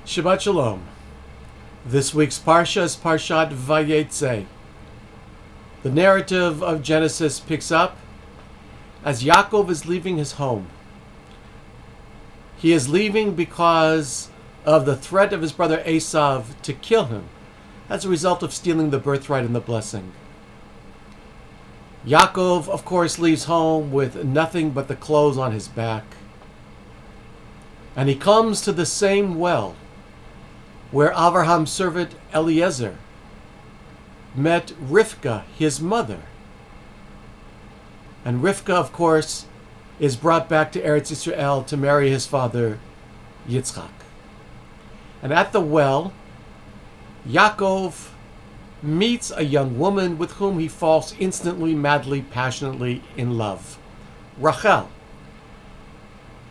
Shabbat Shalom. This week's Parsha is Parshat Vayetze. The narrative of Genesis picks up as Yaakov is leaving his home. He is leaving because of the threat of his brother Esav to kill him as a result of stealing the birthright and the blessing. Yaakov, of course, leaves home with nothing but the clothes on his back. And he comes to the same well where Abraham's servant Eliezer met Rivka, his mother. And Rivka, of course, is brought back to Eretz Yisrael to marry his father Yitzchak. And at the well, Yaakov meets a young woman with whom he falls instantly, madly, passionately in love, Rachel.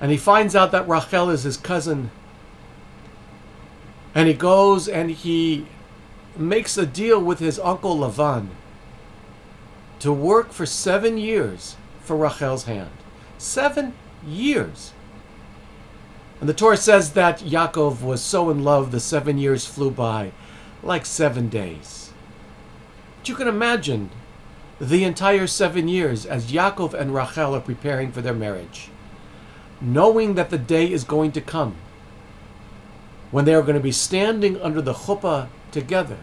And he finds out that Rachel is his cousin. And he goes and he makes a deal with his uncle Lavan to work for 7 years for Rachel's hand. 7 years. And the Torah says that Yaakov was so in love the 7 years flew by like 7 days. But you can imagine the entire 7 years as Yaakov and Rachel are preparing for their marriage, knowing that the day is going to come when they are going to be standing under the chuppah together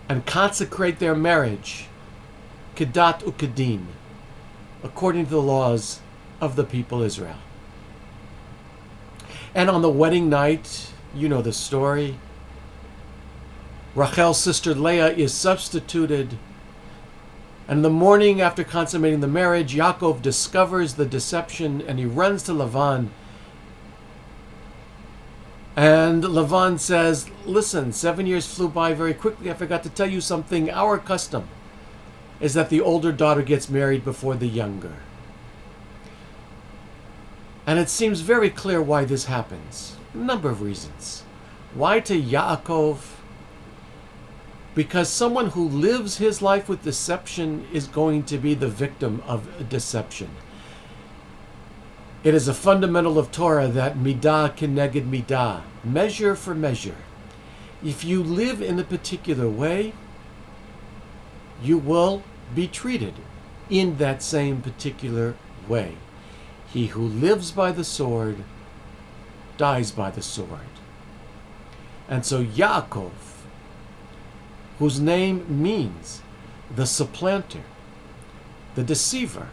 and consecrate their marriage, kedat ukedin, according to the laws of the people Israel. And on the wedding night, you know the story, Rachel's sister Leah is substituted, and the morning after consummating the marriage, Yaakov discovers the deception and he runs to Lavan. And Lavan says, listen, 7 years flew by very quickly. I forgot to tell you something. Our custom is that the older daughter gets married before the younger. And it seems very clear why this happens. A number of reasons. Why to Yaakov? Because someone who lives his life with deception is going to be the victim of deception. It is a fundamental of Torah that midah keneged midah, measure for measure. If you live in a particular way, you will be treated in that same particular way. He who lives by the sword dies by the sword. And so Yaakov, whose name means the supplanter, the deceiver,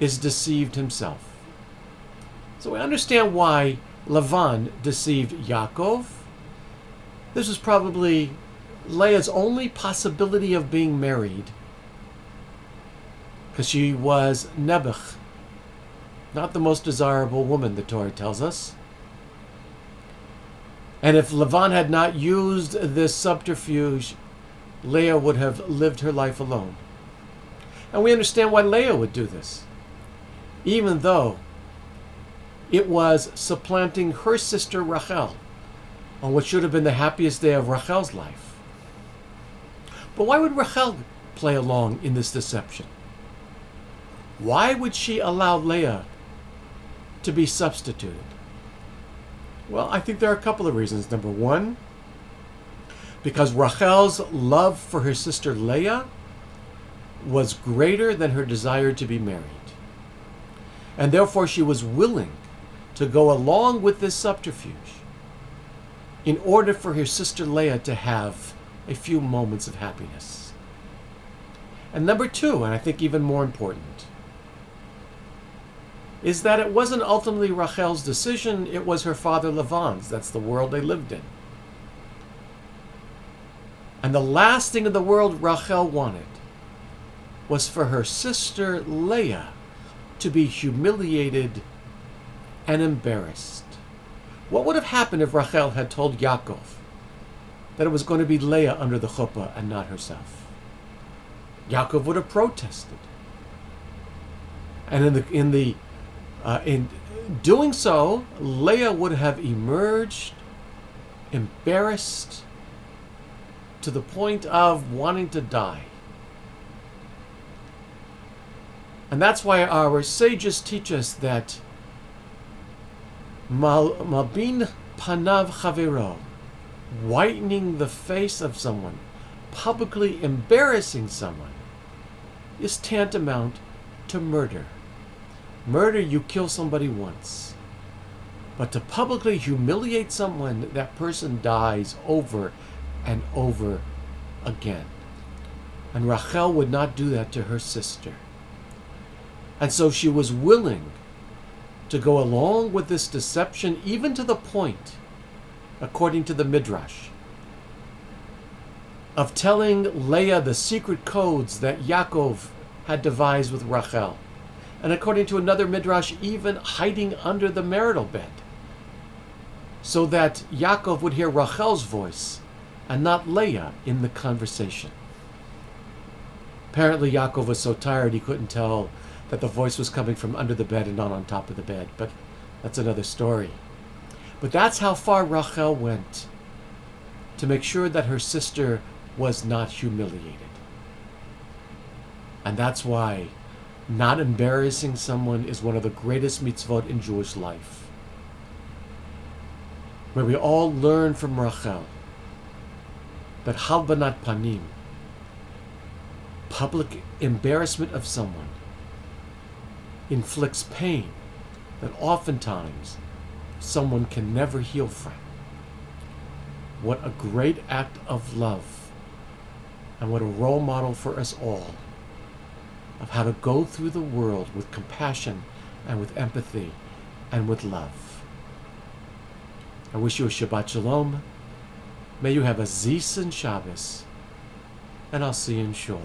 is deceived himself. So we understand why Lavan deceived Yaakov. This was probably Leah's only possibility of being married, because she was Nebuch, not the most desirable woman, the Torah tells us. And if Lavan had not used this subterfuge, Leah would have lived her life alone. And we understand why Leah would do this, even though it was supplanting her sister Rachel on what should have been the happiest day of Rachel's life. But why would Rachel play along in this deception? Why would she allow Leah to be substituted? Well, I think there are a couple of reasons. Number one, because Rachel's love for her sister Leah was greater than her desire to be married. And therefore she was willing to go along with this subterfuge in order for her sister Leah to have a few moments of happiness. And number two, and I think even more important, is that it wasn't ultimately Rachel's decision, it was her father Lavan's. That's the world they lived in. And the last thing in the world Rachel wanted was for her sister Leah to be humiliated and embarrassed. What would have happened if Rachel had told Yaakov that it was going to be Leah under the chuppah and not herself? Yaakov would have protested. And in doing so, Leah would have emerged embarrassed to the point of wanting to die. And that's why our sages teach us that Malbin panav chavero, whitening the face of someone, publicly embarrassing someone, is tantamount to murder. Murder, you kill somebody once. But to publicly humiliate someone, that person dies over and over again. And Rachel would not do that to her sister. And so she was willing to go along with this deception, even to the point, according to the Midrash, of telling Leah the secret codes that Yaakov had devised with Rachel. And according to another Midrash, even hiding under the marital bed, so that Yaakov would hear Rachel's voice and not Leah in the conversation. Apparently Yaakov was so tired he couldn't tell that the voice was coming from under the bed and not on top of the bed, but that's another story. But that's how far Rachel went to make sure that her sister was not humiliated. And that's why not embarrassing someone is one of the greatest mitzvot in Jewish life. Where we all learn from Rachel that halbanat panim, public embarrassment of someone, inflicts pain that oftentimes someone can never heal from. What a great act of love, and what a role model for us all of how to go through the world with compassion and with empathy and with love. I wish you a Shabbat Shalom. May you have a Zis and Shabbos, and I'll see you in Shul.